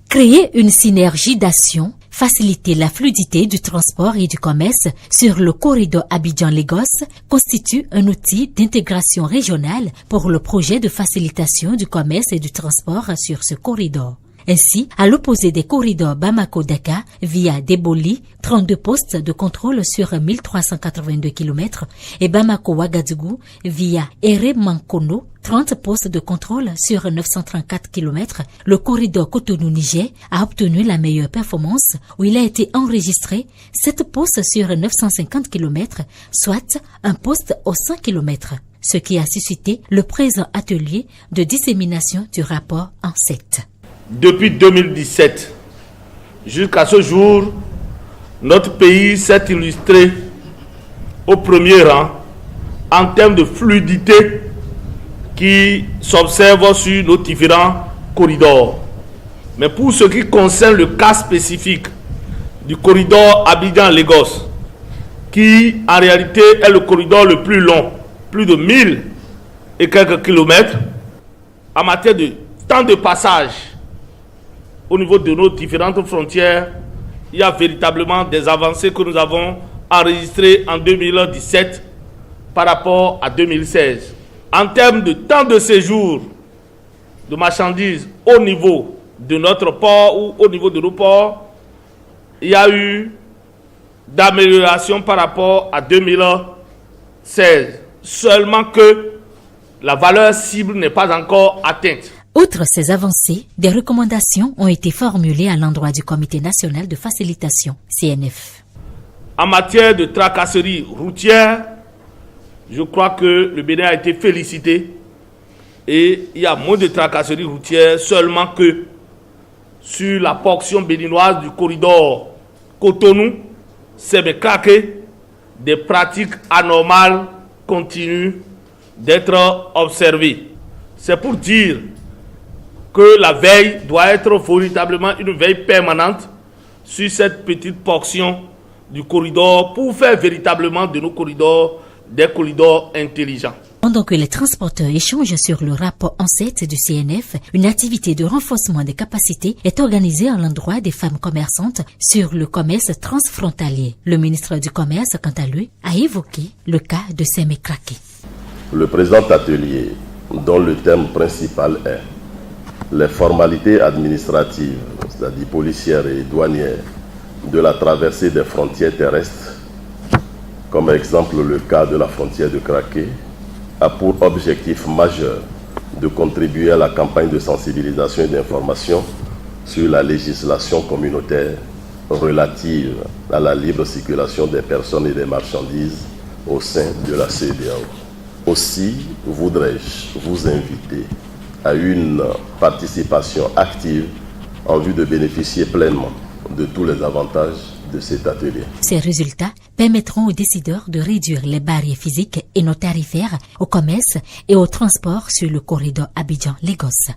Créer une synergie d'action, faciliter la fluidité du transport et du commerce sur le corridor Abidjan-Lagos constitue un outil d'intégration régionale pour le projet de facilitation du commerce et du transport sur ce corridor. Ainsi, à l'opposé des corridors Bamako-Dakar via Deboli, 32 postes de contrôle sur 1382 km et Bamako-Ouagadougou via Ere-Mankono, 30 postes de contrôle sur 934 km, le corridor Cotonou-Niger a obtenu la meilleure performance où il a été enregistré 7 postes sur 950 km, soit un poste aux 100 km, ce qui a suscité le présent atelier de dissémination du rapport en 7. Depuis 2017 jusqu'à ce jour, notre pays s'est illustré au premier rang en termes de fluidité qui s'observe sur nos différents corridors. Mais pour ce qui concerne le cas spécifique du corridor Abidjan-Lagos, qui en réalité est le corridor le plus long, plus de 1000 et quelques kilomètres, en matière de temps de passage au niveau de nos différentes frontières, il y a véritablement des avancées que nous avons enregistrées en 2017 par rapport à 2016. En termes de temps de séjour de marchandises au niveau de notre port ou au niveau de nos ports, il y a eu d'amélioration par rapport à 2016. Seulement que la valeur cible n'est pas encore atteinte. Outre ces avancées, des recommandations ont été formulées à l'endroit du Comité national de facilitation, CNF. En matière de tracasserie routière, je crois que le Bénin a été félicité et il y a moins de tracasserie routière, seulement que sur la portion béninoise du corridor Cotonou-Sébé-Kraké, des pratiques anormales continuent d'être observées. C'est pour dire que la veille doit être véritablement une veille permanente sur cette petite portion du corridor pour faire véritablement de nos corridors des corridors intelligents. Pendant que les transporteurs échangent sur le rapport en 7 du CNF, une activité de renforcement des capacités est organisée à l'endroit des femmes commerçantes sur le commerce transfrontalier. Le ministre du Commerce, quant à lui, a évoqué le cas de Sémé-Kraké. Le présent atelier, dont le thème principal est les formalités administratives, c'est-à-dire policières et douanières, de la traversée des frontières terrestres, comme exemple le cas de la frontière de Kraké, a pour objectif majeur de contribuer à la campagne de sensibilisation et d'information sur la législation communautaire relative à la libre circulation des personnes et des marchandises au sein de la CEDEAO. Aussi, voudrais-je vous inviter à une participation active en vue de bénéficier pleinement de tous les avantages de cet atelier. Ces résultats permettront aux décideurs de réduire les barrières physiques et non tarifaires au commerce et au transport sur le corridor Abidjan-Lagos.